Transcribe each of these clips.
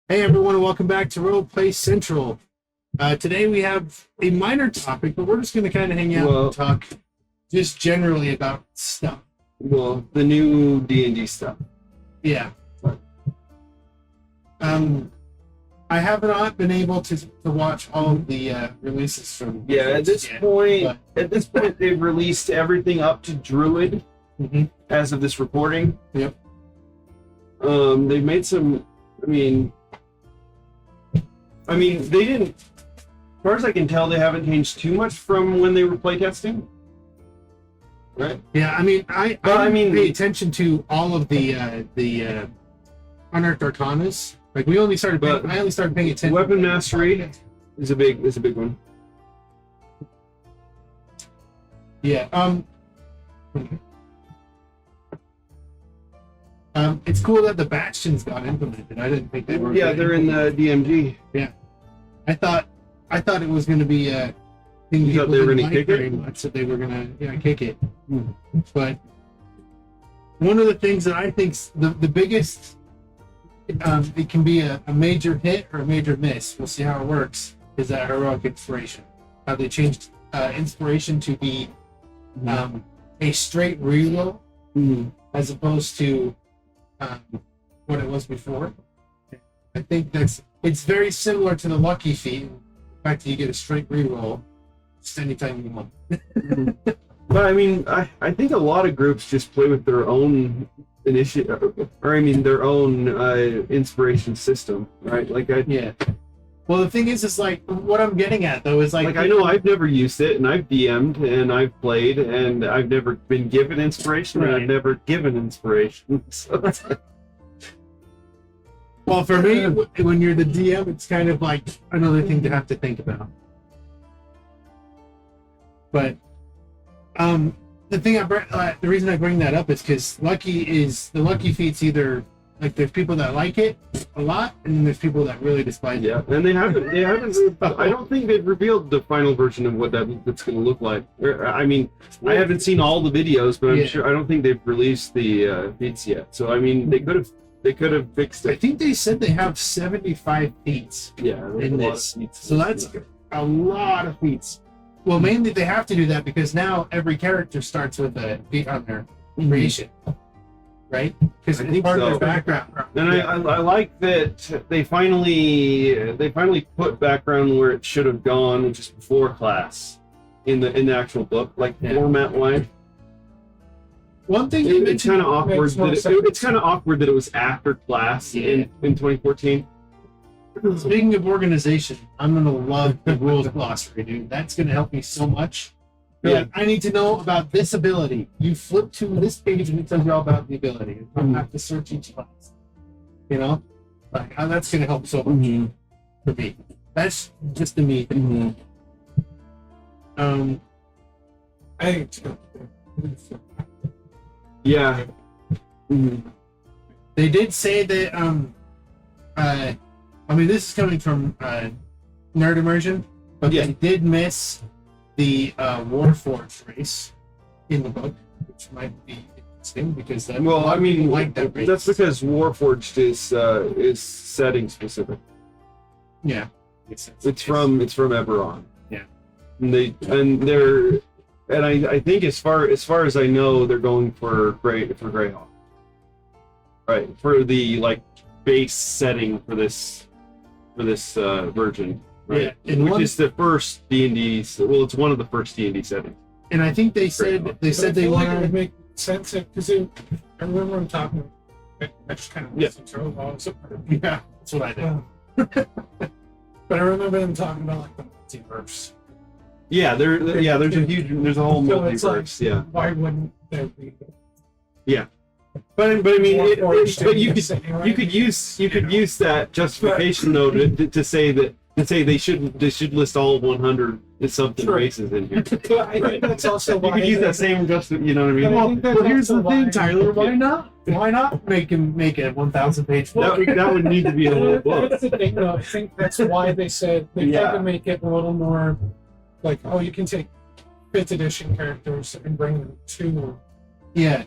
Hey everyone, and welcome back to Roleplay Central. Today we have a minor topic, but we're just going to kind of hang out and talk just generally about stuff. Well, the new D&D stuff. Yeah. I have not been able to watch all of the releases from. Yeah, at this point, they've released everything up to Druid as of this recording. Yep. They've made some. I mean, they didn't. As far as I can tell, they haven't changed too much from when they were playtesting. Right. Yeah, I mean, I pay attention to all of the Unearthed Arcanas. Like I only started paying attention. Weapon mastery is a big one. Yeah. It's cool that the bastions got implemented. I didn't think they were. Yeah, they're in the DMG. Yeah, I thought it was going to be a thing. You thought they were going to kick it? Very much that they were going to kick it. But one of the things that I think's the biggest, it can be a major hit or a major miss. We'll see how it works. Is that heroic inspiration? How they changed inspiration to be a straight reroll as opposed to what it was before. I think it's very similar to the lucky feat. The fact that you get a straight reroll just anytime you want. But I mean, I think a lot of groups just play with their own their own inspiration system, right? Yeah. Well, the thing is like what I'm getting at though is like I know I've never used it, and I've DM'd and I've played, and I've never been given inspiration, and I've never given inspiration. So well, for me, when you're the DM, it's kind of like another thing to have to think about. But the thing the reason I bring that up is because the lucky feat's either like there's people that like it a lot, and there's people that really despise it. Yeah, and they haven't. I don't think they've revealed the final version of what that's going to look like. I mean, I haven't seen all the videos, but I'm sure I don't think they've released the feats yet. So I mean, they could have fixed it. I think they said they have 75 feats. Yeah, in this, so that's a lot of feats. Well, mainly they have to do that because now every character starts with a feat on their creation. Right? Because it's part of their background. And I like that they finally put background where it should have gone, which is before class, in the actual book, like format wise. One thing it's kind of awkward that it was after class in 2014. Speaking of organization, I'm gonna love the rules glossary, dude. That's gonna help me so much. Like, I need to know about this ability. You flip to this page and it tells you all about the ability. I don't have to search each class. You know? Like, how that's going to help so much for me. That's just a me thing. Yeah. They did say that, I mean, this is coming from Nerd Immersion, but they did miss the Warforged race in the book, which might be interesting because that. Well, I mean, like that race. That's because Warforged is setting specific. Yeah, it's from Eberron. Yeah, and I think as far as I know, they're going for Greyhawk, right? For the like base setting for this version. Right, which is the first D&D. Well, it's one of the first D&D settings. And I think they said they want to make sense because I remember them talking. I just kind of listened to it. Yeah, that's what I did. But I remember them talking about like the multiverse. Yeah, there's a whole multiverse. Like, why wouldn't there be? Yeah. But I mean, you could use that justification though to say they should list all 100 something races in here. I think that's also why you could use that same you know what I mean? Well, here's the thing, Tyler. Why not? Why not make a 1,000-page book? That would need to be a whole book. That's the thing, though. I think that's why they said they tried to make it a little more like, oh, you can take 5th edition characters and bring them to. Yeah,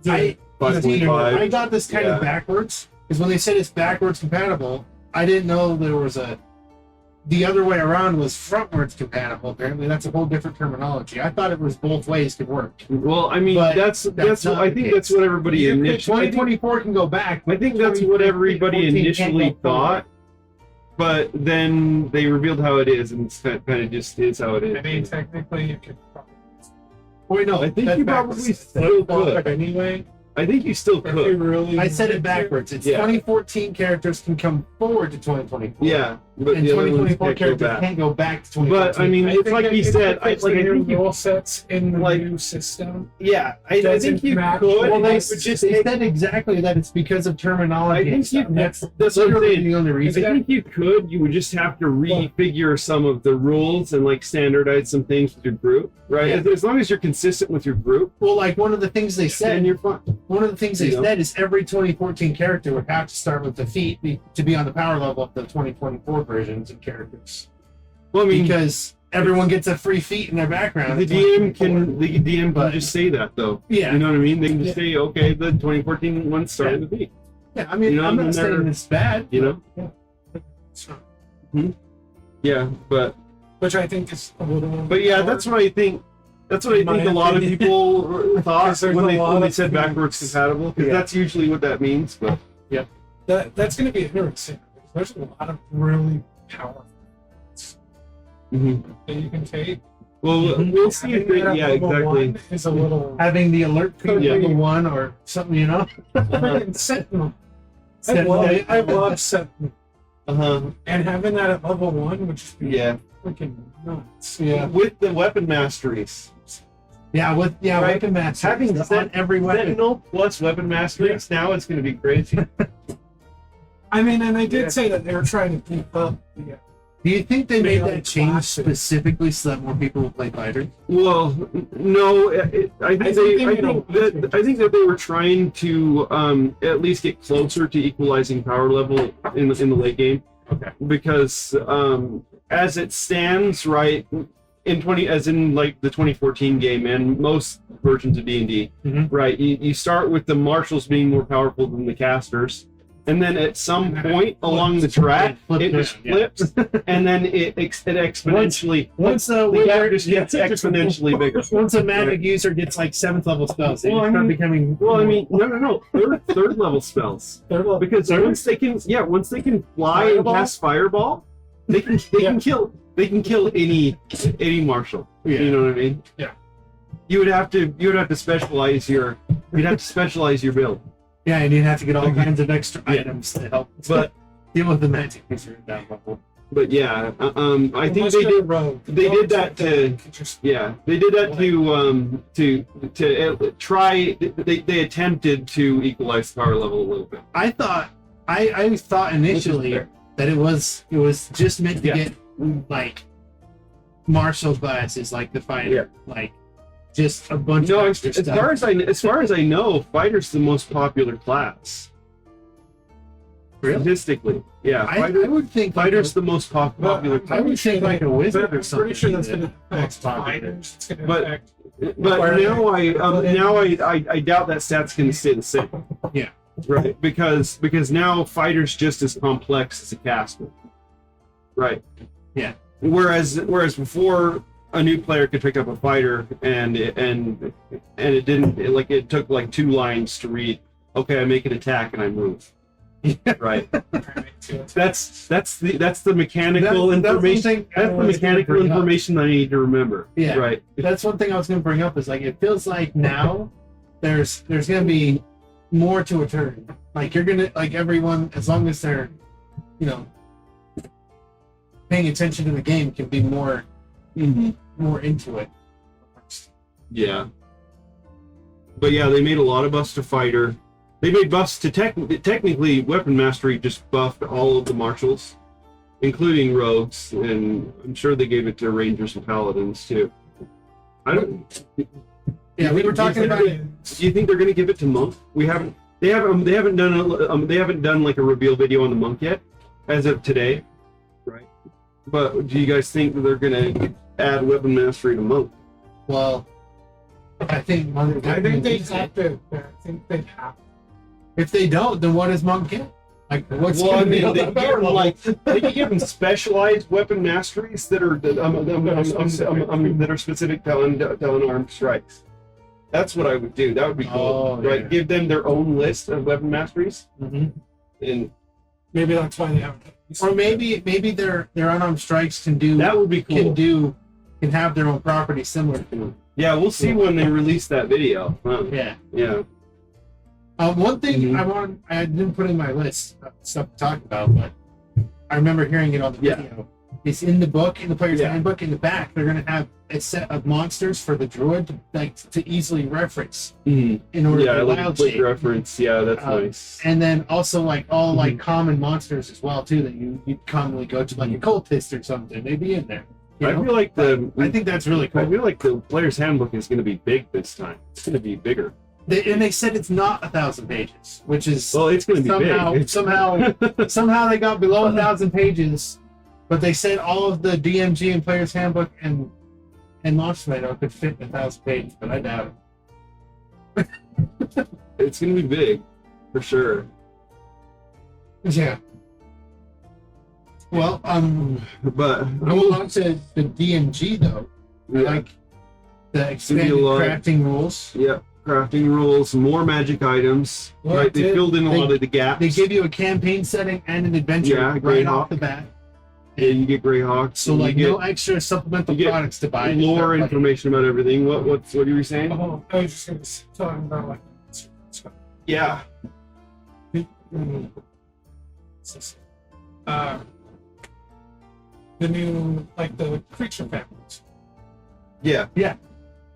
I got this kind of backwards because when they said it's backwards compatible, I didn't know there was the other way around was frontwards compatible. Apparently, that's a whole different terminology. I thought it was both ways could work. Well, I mean, But that's not I the think case. that's what everybody initially. 2024 can go back. I think that's what everybody 2014 can't initially go forward. thought, but then they revealed how it is, and it's kind of just is how it is. I mean, technically, you could probably Wait, no, I think that's you backwards. probably still but could. anyway. I think you still If they could. really I said it wanted backwards. It's Yeah. 2014 characters can come forward to 2024. Yeah, but And the other ones 2024 can't go characters back. can't go back to 2014. But I mean, I it's think like you if said. it's I the new think you, rule sets in the like- new system. yeah, I doesn't think you match could. what well, They they, would just they take- said exactly that it's because of terminology. I think and stuff. you- That's that's what I'm literally saying. the only I reason. think you could. You would just have to refigure some of the rules and like standardize some things with your group, right? Yeah. As long as you're consistent with your group, Well, like one of the things they then said, you're fine. one of the things they You know? said is every 2014 character would have to start with the feat to be on the power level of the 2024 versions of characters. Well, I mean, Because everyone gets a free feat in their background. the in DM 2024. can But- just say that though. Yeah. You know what I mean? They can just say, okay, the 2014 one started with me. Yeah, I mean, You know, I'm and not they're- saying it's bad. You know? So, Yeah, but which I think is a little. yeah, that's what I think. That's what I In my think a lot of opinion. people thought Because there's when a they lot of said things- backwards compatible, because Yeah. that's usually what that means. But That's going to be interesting. There's a lot of really powerful that you can take. well, Mhm. we'll see if they. Having that at Yeah, level exactly. one is a little. Having the alert code Yeah. level 1 or something, you know? Freaking Sentinel. Sentinel. I love Sentinel. Uh huh. And having that at level 1 would just be Yeah. freaking nuts. Yeah. With the weapon masteries, Yeah, Right. weapon master. Having on Sen- every weapon. Sentinel plus weapon masteries, now it's going to be crazy. I mean, and they did Yeah. say that they were trying to keep up. The, Do you think they made Melee that change classes. specifically so that more people will play fighters? Well, no, I think that they were trying to at least get closer to equalizing power level in the late game. Okay. Because as it stands, right, as in like the 2014 game and most versions of D&D, Mhm. right, you start with the marshals being more powerful than the casters. And then at some point along the track, it just flips, and then it exponentially. Once the gap just gets exponentially bigger. Once a magic user gets like 7th level spells, they Well, I start mean- becoming. Well, I mean, no, third level spells, they're level. because once they can fly and Fireball? cast fireball, they can kill any marshal. Yeah. You know what I mean? Yeah. You would have to specialize your build. Yeah, and you'd have to get all Okay. kinds of extra Yeah. items to help But deal with the magic user down level. yeah, I think Unless they you're did. a rogue. they did that Rogues, to- you could just- Yeah, they did that to try. They attempted to equalize the power level a little bit. I thought initially fair. that it was just meant to Yeah. get like martial classes like the fighter, like just a bunch No, of as extra stuff. far as I know, fighter's the most popular class. Really? Statistically, yeah, I would think fighter's the most popular I class. would think like a wizard or I'm something. pretty sure that's would going be to affect the most popular. fighters. It's going to But- affect. But now I doubt that stat's going to stay the same. Yeah. Right. Because now fighter's just as complex as a caster. Right. Yeah. Whereas before, a new player could pick up a fighter and it didn't it took like 2 lines to read. Okay, I make an attack and I move. Right. That's the mechanical information. That's the mechanical information that I need to remember. Yeah. Right. That's one thing I was going to bring up is like it feels like now there's going to be more to a turn. Like you're going to like everyone as long as they're paying attention to the game can be more into it. Yeah. But yeah, they made a lot of buffs to fighter. They made buffs to technically weapon mastery just buffed all of the marshals, including rogues, and I'm sure they gave it to rangers and paladins too. I don't. Yeah, we were talking about it. Do you think they're going to give it to monk? They haven't done like a reveal video on the monk yet, as of today, right? But do you guys think that they're going to add weapon mastery to monk? Well, I think I think they have to. I think they have. If they don't, then what does monk get? Like, what's Well, I going to be mean, on they that give power them, level? like they can give them specialized weapon masteries that are that are specific to unarmed strikes. That's what I would do. That would be cool, Oh, right? yeah. Give them their own list of weapon masteries, Mhm. and Maybe that's why they have. Or maybe their unarmed strikes can do that would be cool. can have their own property similar to them. Yeah, we'll see when they release that video. Yeah. Yeah. One thing Mhm. I didn't put in my list of stuff to talk about, but I remember hearing it on the Yeah. video. It's in the book, in the Players Yeah. Handbook. In the back, they're going to have a set of monsters for the droid to easily reference in order Yeah, to like a wild quick shape. reference. Yeah, that's nice. And then also like all Mhm. like common monsters as well too that you commonly go to, like a cultist or something. They'd be in there. You I know? feel like I think that's really I cool. feel like the Player's Handbook is going to be big this time. It's going to be bigger. They said it's not 1,000 pages, which is Well, it's going to be somehow big. somehow they got below 1,000 pages, but they said all of the DMG and Players Handbook and Launch Tomato could fit in 1,000 pages, but I doubt it. It's going to be big, for sure. Yeah. Well, But going on to the DMG though, yeah, like the expanded lot. crafting rules. yeah, crafting rules, more magic items. Well, right, they filled in a they- lot of the gaps. They give you a campaign setting and an adventure Yeah, right Greyhawk. off the bat. Yeah, you get Greyhawk. So and like you no extra supplemental you get products to buy. get lore Like, information about everything. What you were saying? Oh, I was just going to talk about like stuff. Yeah. Uh, the new like the creature families. Yeah.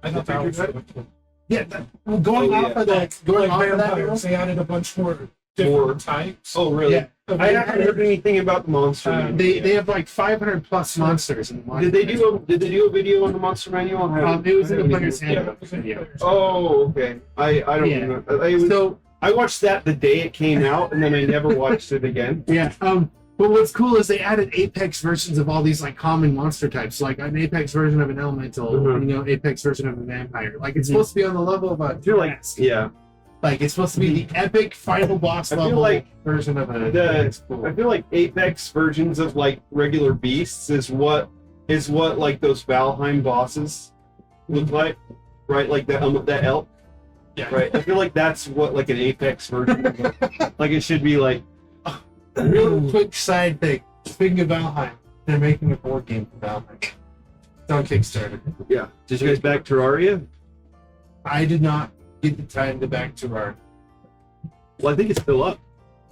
I thought that was really cool. Yeah, well, going Oh, off yeah. of that, going off of that, vampires, they added a bunch more different More. types. Oh, really? Yeah. of I haven't heard vampires. anything about the monster. manual they yet. have like 500 plus monsters in the Did they do a video on the monster manual? It was in the Players Yeah, Handbook it was in video. Players. Oh, okay. I don't Yeah. remember. So I watched that the day it came out, and then I never watched it again. yeah, but what's cool is they added Apex versions of all these like common monster types, like an Apex version of an elemental, Mhm. Apex version of a vampire. Like it's Mhm. supposed to be on the level of a I feel like, Task. yeah, Like it's supposed to be the epic final boss I feel level like version of a. the- cool. I feel like Apex versions of like regular beasts is what like those Valheim bosses look like, right? Like that elk, Yeah. right? I feel like that's what like an Apex version. Like it should be like. Real quick side thing. Speaking of Valheim, they're making a board game for Valheim. It's on Kickstarter. Yeah. Did you guys back Terraria? I did not get the time to back to our. Well, I think it's still up.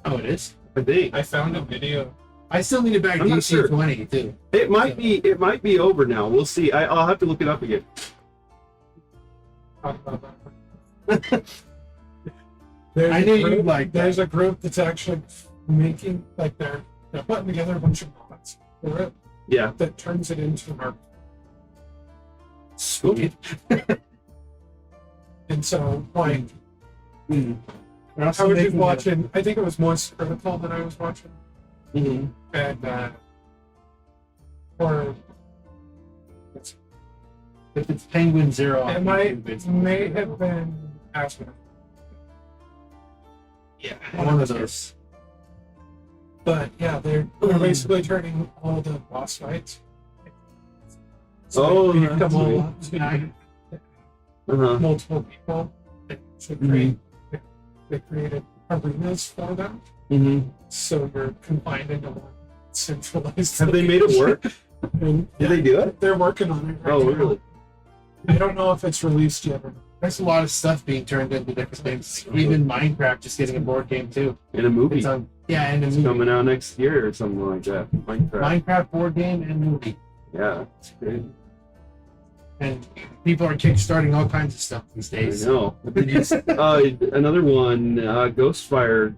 Oh, it is. I think I found a video. I still need to back I'm not sure. DC 20 too. it might be over now. We'll see. I'll have to look it up again. Talk about that. There's I a knew you'd group- like that. There's a group that's actually making like they're putting together a bunch of mods for it Yeah. that turns it into an art. Sweet. And so like They're I also was just making watching. I think it was Most Critical that I was watching, Mm-hmm. and or if it's Penguin Zero, it may have been Aspen, Yeah. one of those. but yeah, they're basically turning all the boss fights. Oh, they that's come all sweet. up to Uh-huh. multiple people that should create. They created arenas for them, Mm-hmm. so you're confined into one centralized. Have they made it work? And, Did they do it? They're working on it. Right Oh, now. really? I don't know if it's released yet. Or not. There's a lot of stuff being turned into different things. Even Minecraft just getting a board game too. In a movie. It's on, yeah, and a It's movie. coming out next year or something like that. Minecraft. Minecraft board game and movie. Yeah, it's great. And people are kickstarting all kinds of stuff these I days. know. Another one, Ghostfire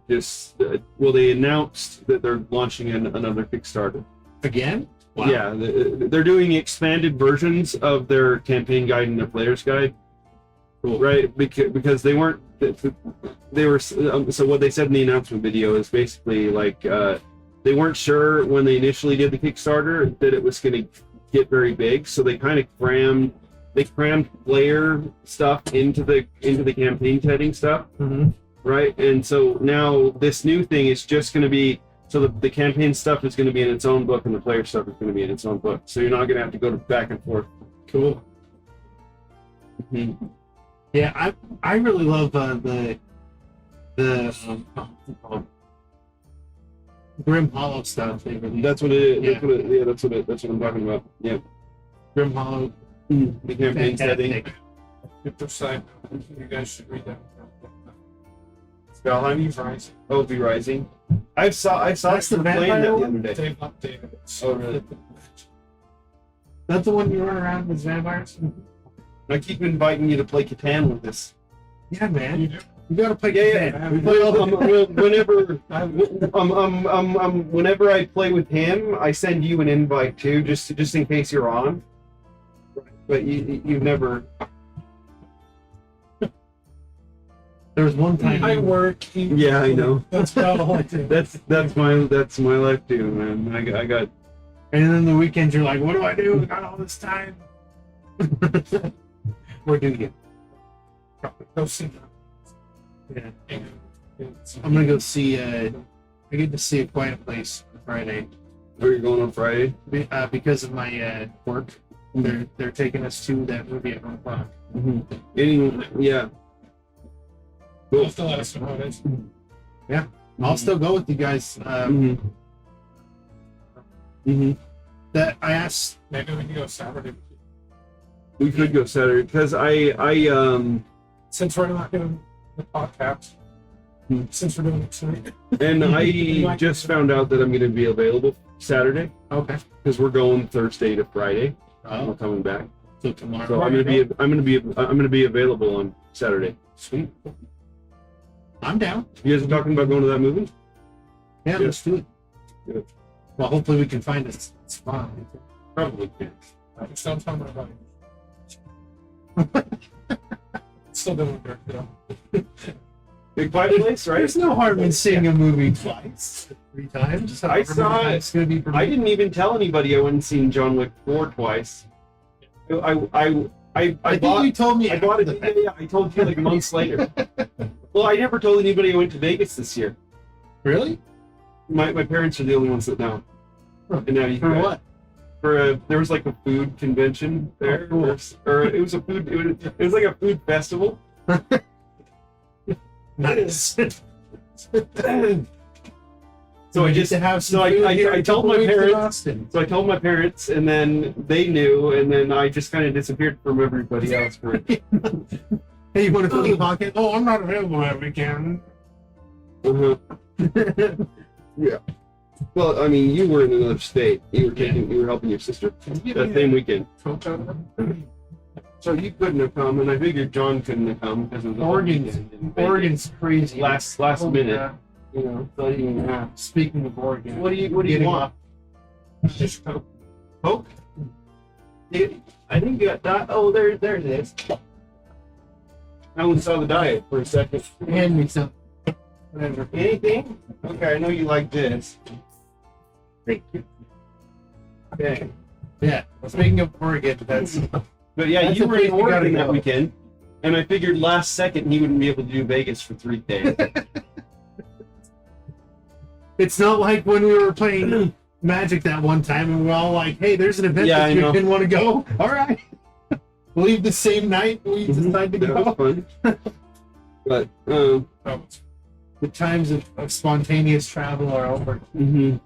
they announced that they're launching another Kickstarter. Again? Wow. Yeah, they're doing expanded versions of their campaign guide and their player's guide. Cool. Right, because they were so what they said in the announcement video is basically like they weren't sure when they initially did the Kickstarter that it was going to get very big, so they kind of crammed player stuff into the campaign setting stuff, Mm-hmm. right? And so now this new thing is just going to be, so the campaign stuff is going to be in its own book, and the player stuff is going to be in its own book. So you're not going to have to go back and forth. Cool. Mm-hmm. Yeah, I really love the what's it called? Grim Hollow stuff. That's what it is. Yeah. That's what I'm talking about. Yeah. Grim Hollow. The campaign setting. Fantastic. If there's side, you guys should read that. Valheim Rising. Oh, Be Rising. I saw That's the playing vampire that the one? other day. They've updated it. Oh, really? That's the one you run around with vampires? I keep inviting you to play Catan with us. Yeah, man. You do? You gotta play Catan. We play Well, all the whenever I play with him, I send you an invite too, just in case you're on. But you've never. There was one time I work. Yeah, I know. That's about all I do. That's my life too, man. I got. and then the weekends you're like, what do I do? I got all this time. Where do you? Go see them. Yeah. And it's- I'm gonna go see I get to see A Quiet Place on Friday. Where you going on Friday? Because of my work. They're taking us to that movie at 1 o'clock. Yeah. You'll have to let us know how it is. I'll still go with you guys. That I asked. Maybe we can go Saturday. We could go Saturday because I Since we're not doing the podcast, since we're doing it tonight. and I just found out that I'm going to be available Saturday Okay. because we're going Thursday to Friday. We're Oh, coming back, so tomorrow. so I'm gonna be available on Saturday. Sweet. I'm down. You guys are talking about going to that movie? Yeah, Yeah. let's do it. Good. Well, hopefully we can find a spot. Probably can't. Just don't tell my buddy. Still doing work, though. Big Quiet Place, right? There's no harm in seeing a movie twice, 3 times. I saw it. It's gonna be for I me. didn't even tell anybody I went and seen John Wick 4 twice. I think bought. you told me. I bought it. after the fact. Yeah, I told you like months later. Well, I never told anybody I went to Vegas this year. Really? My parents are the only ones that know. Huh. And now you For guys- what? there was like a food convention there, Oh, cool. or it was a food. It was like a food festival. Nice. So I just to have some so food here I in a told couple my weeks in parents. Austin. So I told my parents, and then they knew, and then I just kind of disappeared from everybody else for it. Hey, you want to fill the pocket? Oh, I'm not available that weekend. Uh-huh. Yeah. Well, I mean, you were in another state. You were helping your sister that same weekend. So you couldn't have come, and I figured John couldn't have come because of the Oregon's weekend in Vegas. Oregon's crazy. last Oh, minute. yeah. You know, so I didn't even have. Speaking of Oregon, What do you Getting want? Just Coke. Coke? Dude, I think you got that. Oh, there it is. I only saw the diet for a second. hand me some. Whatever. Anything? Okay, I know you like this. Thank you. Okay. Yeah. Speaking of Oregon, that's But yeah, That's you a were place in you gotta Oregon that go. weekend, and I figured last second he wouldn't be able to do Vegas for 3 days. it's not like when we were playing Magic that one time and we were all like, hey, there's an event Yeah, that I you know. didn't want to go. All right. Leave the same night we decide to That was go. fun. But Oh, The times of spontaneous travel are over. Yeah.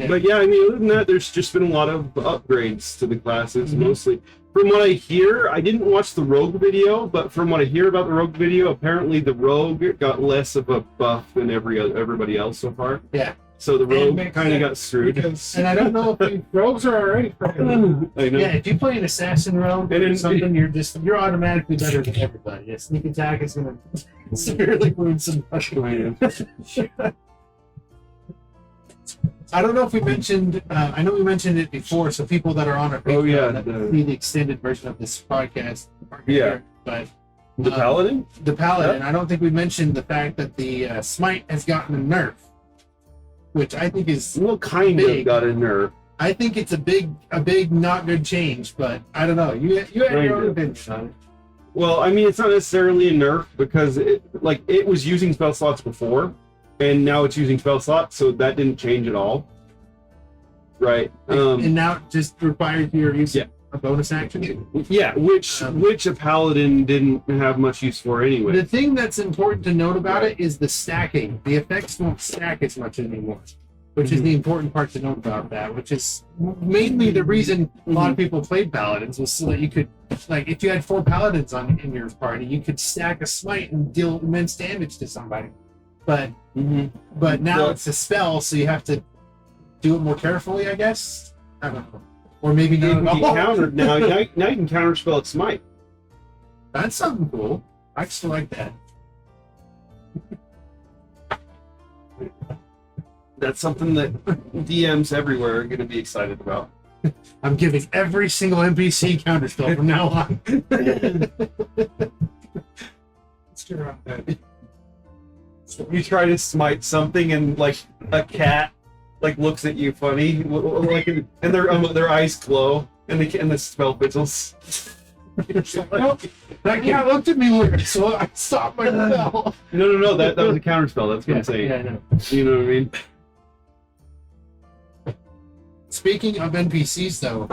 But yeah, I mean, other than that, there's just been a lot of upgrades to the classes, Mhm. mostly. From what I hear, I didn't watch the Rogue video, but from what I hear about the Rogue video, apparently the Rogue got less of a buff than everybody else so far. Yeah. So the Rogue makes kind of got sense, screwed. Because And I don't know if we rogues are already pretty good. I know. Yeah, if you play an assassin rogue And or then- something, you're automatically better than everybody. A sneak attack is gonna severely wound somebody. I don't know if we mentioned. I know we mentioned it before, so people that are on our Patreon Oh, yeah, that the- see the extended version of this podcast. aren't gonna Yeah. hear it, but The Paladin? the Paladin. I don't think we mentioned the fact that the Smite has gotten a nerf, which I think is. Well, kind Big. of got a nerf. I think it's a big, not good change, but I don't know. You had Kind your own of. opinion on it. Well, I mean, it's not necessarily a nerf because it was using spell slots before, and now it's using spell slots, so that didn't change at all. Right. And now it just requires your use Yeah. a bonus action. Yeah, which a paladin didn't have much use for anyway. The thing that's important to note about it is the stacking. The effects won't stack as much anymore, which is the important part to note about that, which is mainly the reason a lot of people played paladins was so that you could, like, if you had 4 paladins in your party, you could stack a smite and deal immense damage to somebody. But now it's a spell, so you have to do it more carefully, I guess. I don't know. Or maybe You not can at all. counter now. Now you can counterspell at smite. That's something cool. I still like that. That's something that DMs everywhere are going to be excited about. I'm giving every single NPC counterspell from now on. Let's get around that. You try to smite something, and like a cat looks at you funny, and their eyes glow, and the spell fizzles. Well, that cat looked at me weird, so I stopped my spell. No, that was a counterspell. That's what I'm saying. Yeah, I know. You know what I mean? Speaking of NPCs, though,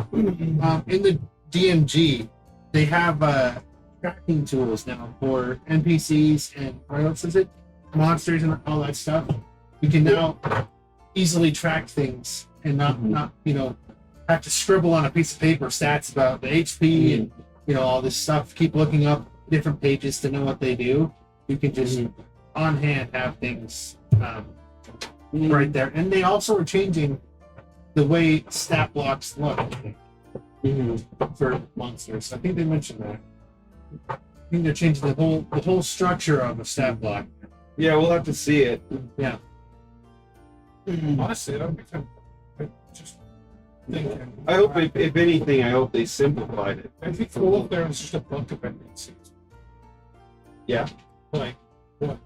in the DMG, they have tracking tools now for NPCs and what else is it? Monsters and all that stuff. You can now easily track things and not have to scribble on a piece of paper stats about the HP and all this stuff. Keep looking up different pages to know what they do. You can just on hand have things right there. And they also are changing the way stat blocks look for monsters. I think they mentioned that. I think they're changing the whole structure of a stat block. Yeah, we'll have to see it. Yeah. Honestly, I don't think I'm just thinking. I hope, if anything, I hope they simplified it. It'd be cool if there was just a book of NPCs. Yeah. Like, what?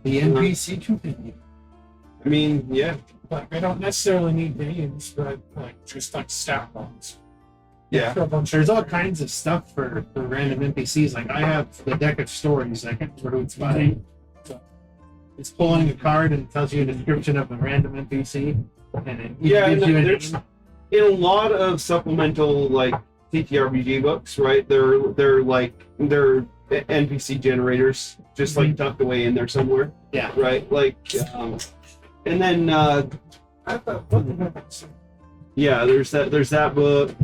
The NPC companion. I mean, yeah. Like, they don't necessarily need names, but like just like stat lines. Yeah. For a bunch There's all kinds of stuff for random NPCs. Like I have the deck of stories. I can't remember who it's by. So it's pulling a card and it tells you a description of a random NPC, and it gives you a there's name. in a lot of supplemental TTRPG books, right? They're NPC generators, just tucked away in there somewhere. Yeah. Right. And then I thought book of NPCs. yeah, there's that book.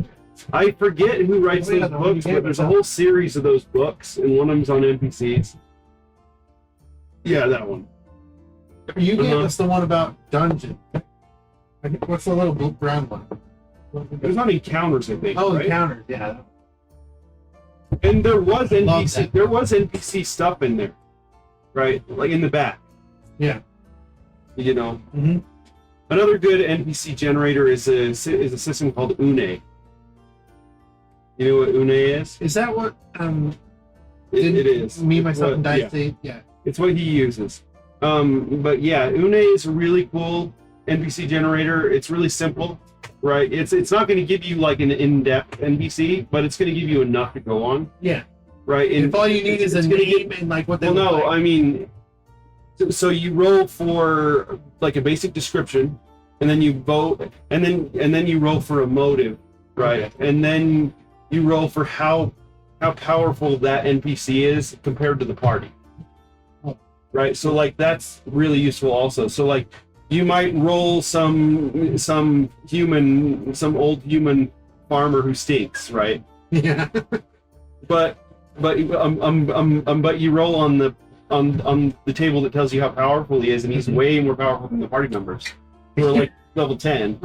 I forget who writes Wait, those the one you books, gave but there's us a whole series of those books, and one of them's on NPCs. Yeah, that one. You gave us the one about dungeon. What's the little blue brown one? It was on encounters, I think. Oh, right? encounters. Yeah. And there was Love NPC. that. There was NPC stuff in there, right? Like in the back. Yeah. Mm-hmm. Another good NPC generator is a system called Une. You know what Une is? Is that what It is. Me, myself, and Yeah. Dice? Yeah. It's what he uses. But yeah, Une is a really cool NPC generator. It's really simple, right? It's not going to give you an in-depth NPC, but it's going to give you enough to go on, Yeah. right? If all you need is a name and what they Well, look no, like. I mean, so you roll for a basic description, and then you vote, and then you roll for a motive, right? Okay. And then you roll for how powerful that NPC is compared to the party. Oh. Right? So that's really useful also. So you might roll some old human farmer who stinks, right? Yeah. But you roll on the table that tells you how powerful he is, and he's way more powerful than the party members who are level 10,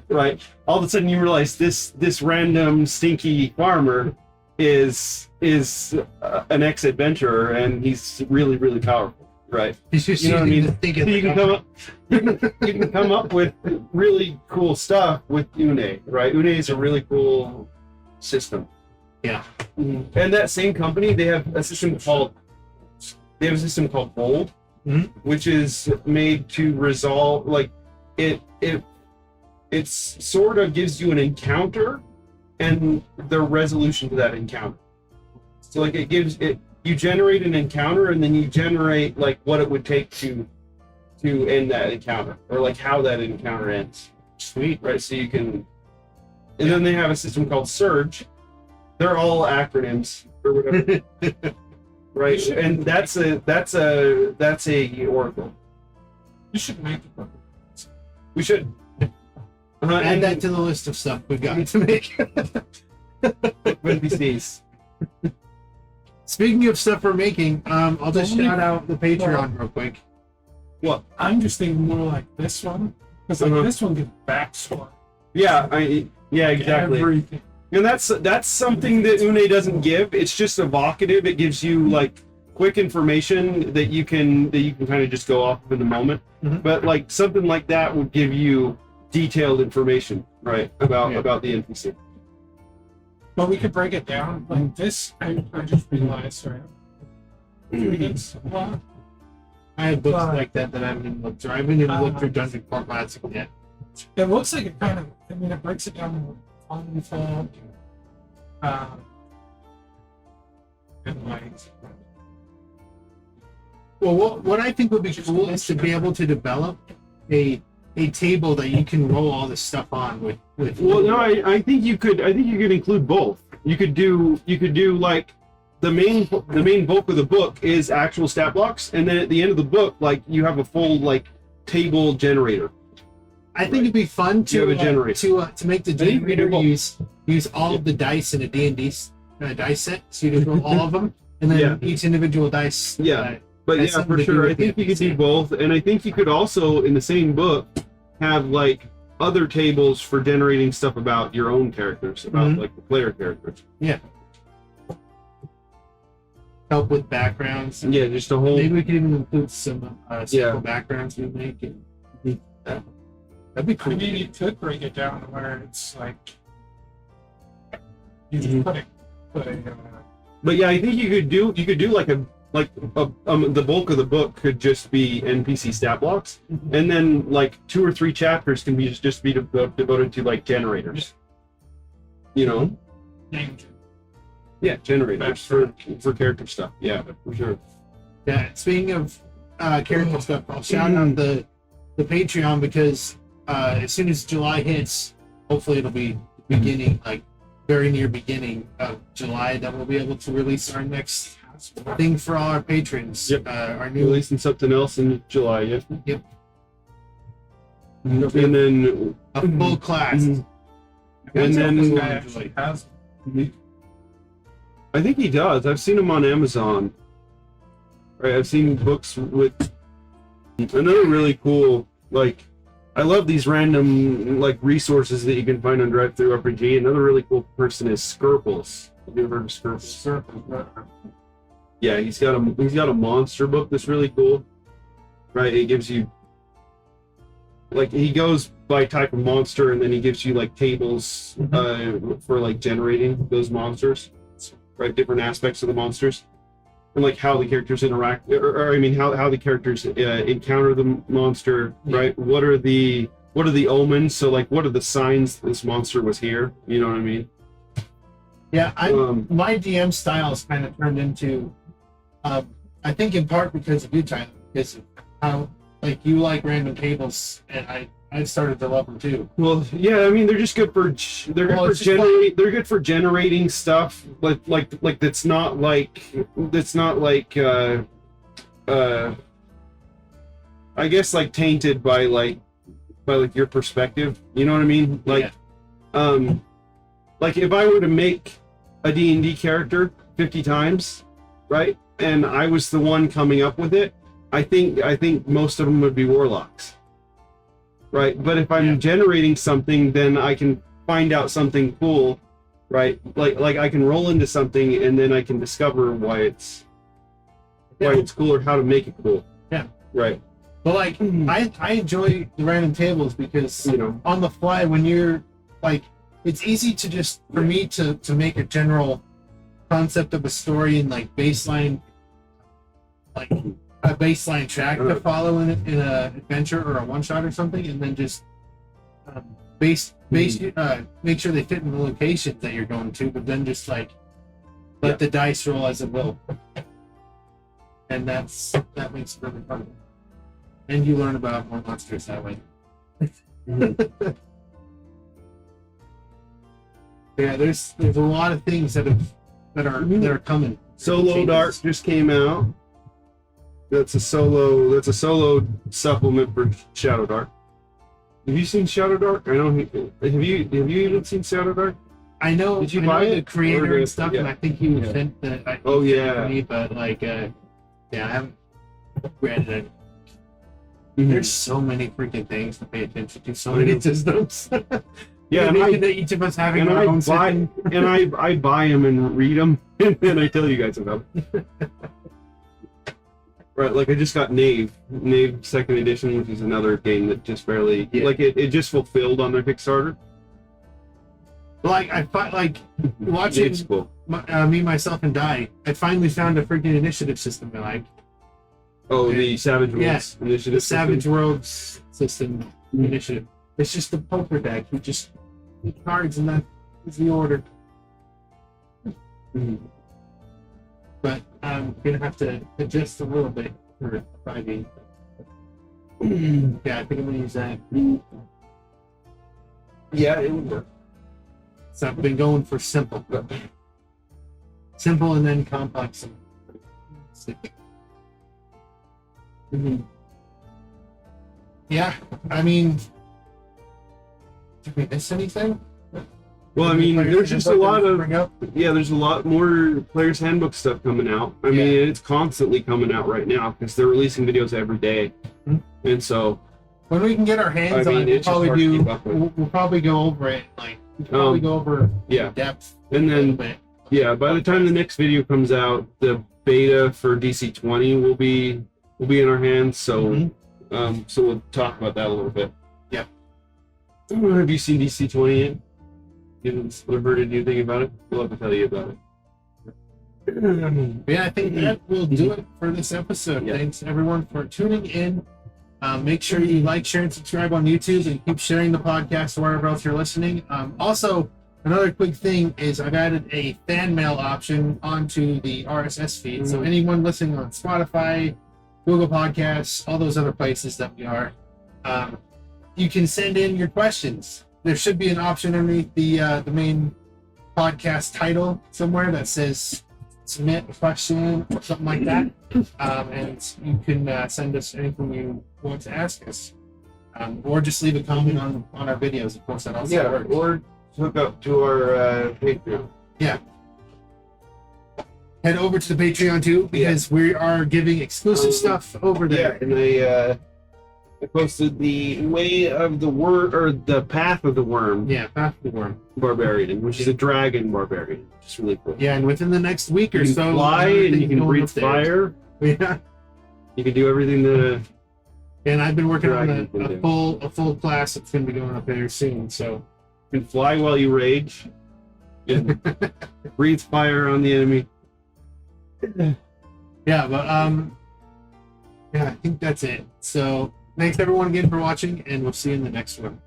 right? All of a sudden you realize this random stinky farmer is an ex-adventurer, and he's really, really powerful, right? He's just You know what I mean? to think So you can come up with really cool stuff with Une, right? Une is a really cool system. Yeah. And that same company, they have a system called Bold, which is made to resolve it sort of gives you an encounter and the resolution to that encounter. So like it gives it, you generate an encounter and then you generate like what it would take to end that encounter, or like how that encounter ends. Sweet. Right, so you can, and then they have a system called Surge. They're all acronyms or whatever. Right, and that's a oracle. You should make the book. We should Add that to the list of stuff we've got to make. NPCs. Speaking of stuff we're making, I'll just shout out the Patreon real quick. What? I'm just thinking more like this one, because like this one gives backstory. Yeah, exactly. Everything. And that's something that Une doesn't give. It's just evocative. It gives you like quick information that you can kind of just go off of in the moment. Mm-hmm. But like something like that would give you detailed information, right, about the NPC. But we could break it down like this. I just realized, sorry. It's a lot. I have books like that I haven't even looked through. I haven't even looked through Dungeon Core Classic yet. It looks like it kind of, I mean, it breaks it down into fun, and like. Well, what I think would be cool is to be able to develop a table that you can roll all this stuff on with. Well, no, I think you could include both. You could do like the main bulk of the book is actual stat blocks, and then at the end of the book, like you have a full like table generator. I think it'd be fun to make the generator use all of the dice in a D&D dice set, so you just roll all of them, and then each individual dice. But yeah, for sure, I think you could do both, and I think you could also in the same book have like other tables for generating stuff about your own characters, about like the player characters. Yeah. Help with backgrounds. Yeah, just a whole. Maybe we could even include some simple backgrounds we make. That'd be cool. I mean, you could break it down where it's like you just put a But yeah, I think you could do like the bulk of the book could just be NPC stat blocks, and then like 2 or 3 chapters can be just be devoted to like generators. You know. Yeah, generators for character stuff. Yeah, for sure. Yeah. Speaking of character stuff, I'll shout out the Patreon because as soon as July hits, hopefully it'll be beginning, like very near beginning of July, that we'll be able to release our next thing for all our patrons. Yep. Our new Releasing something else in July. Yeah. Yep. And then a full class. And then this guy actually has. I think he does. I've seen him on Amazon. Right, I've seen books with another really cool, like, I love these random like resources that you can find on DriveThruRPG. Another really cool person is Skirples. Have you ever heard of Skirples? Yeah, he's got a monster book that's really cool. Right, it gives you like, he goes by type of monster, and then he gives you like tables for like generating those monsters. Right, different aspects of the monsters, and like how the characters interact, or I mean how the characters encounter the monster. Right, what are the omens? So like, what are the signs this monster was here? You know what I mean? Yeah, my DM style has kind of turned into, I think in part because of you, Tyler, because of how like you like random tables, and I started to love them too. Well, yeah, I mean they're just good for they're good for generating stuff, but like that's not like I guess like tainted by your perspective. You know what I mean? Like like if I were to make a D&D character 50 times, right, and I was the one coming up with it, I think most of them would be warlocks. Right, but if I'm generating something, then I can find out something cool, right? Like I can roll into something, and then I can discover why it's cool, or how to make it cool. Yeah. Right. But like, I enjoy the random tables because on the fly, when you're like, it's easy to just for me to make a general concept of a story and like baseline, like a baseline track to follow in a adventure or a one shot or something, and then just make sure they fit in the locations that you're going to, but then just like let the dice roll as it will, and that makes it really fun. And you learn about more monsters that way. Yeah, there's a lot of things that are coming. Solo Changes. Dark just came out. That's a solo supplement for Shadow Dark. Have you seen Shadow Dark? I don't. Have you even seen Shadow Dark? I know. Did you I buy know it? the creator Or and stuff, and I think he was sent the. Oh, he sent it yeah. to me, but like, yeah, I haven't read it. Mhm. There's so many freaking things to pay attention to. So I many know. systems. Yeah, and and each of us having and our I own buy system. and I buy them and read them, and then I tell you guys about them. Right, like I just got Knave second edition, which is another game that just barely like it just fulfilled on their Kickstarter. Like I find like watching Knave's cool. me, myself, and Die. I finally found a freaking initiative system I like. Oh, the Savage Worlds Yes, initiative. The Savage system. Worlds system initiative. It's just a poker deck. You just pick cards and that is the order. Mhm. But I'm gonna have to adjust a little bit for Friday. Yeah, I think I'm gonna use that. Yeah, it would work. So I've been going for simple. Simple and then complex. Yeah, I mean, did we miss anything? Well, I mean, there's just a lot of bring up? there's a lot more Players Handbook stuff coming out. I mean, it's constantly coming out right now because they're releasing videos every day, and so When we can get our hands I mean, on it, it's just hard to keep up with. we'll probably go over it. Like we'll probably go over yeah. depth And a then- little bit. Yeah, by the time the next video comes out, the beta for DC-20 will be in our hands. So, so we'll talk about that a little bit. Yeah. Have you seen DC-20 yet? You haven't heard anything about it? We'll have to tell you about it. Yeah, I think that will do it for this episode. Yeah. Thanks everyone for tuning in. Make sure you like, share, and subscribe on YouTube, and keep sharing the podcast wherever else you're listening. Also, another quick thing is I've added a fan mail option onto the RSS feed. So anyone listening on Spotify, Google Podcasts, all those other places that we are, you can send in your questions. There should be an option underneath the main podcast title somewhere that says submit a question or something like that. And you can send us anything you want to ask us. Or just leave a comment on our videos. Of course, that also works. or hook up to our Patreon. Head over to the Patreon too, because we are giving exclusive stuff over there. Yeah, and I posted the Way of the Worm, or the Path of the Worm. Yeah, Path of the Worm. Barbarian, which is a dragon barbarian. It's really cool. Yeah, and within the next week or You can so, fly and you can going breathe up there. fire. Yeah, You can do everything that and I've been working on Dragon can a do. full class that's going to be going up there soon. So you can fly while you rage. And breathe fire on the enemy. yeah, but yeah, I think that's it. So thanks everyone again for watching, and we'll see you in the next one.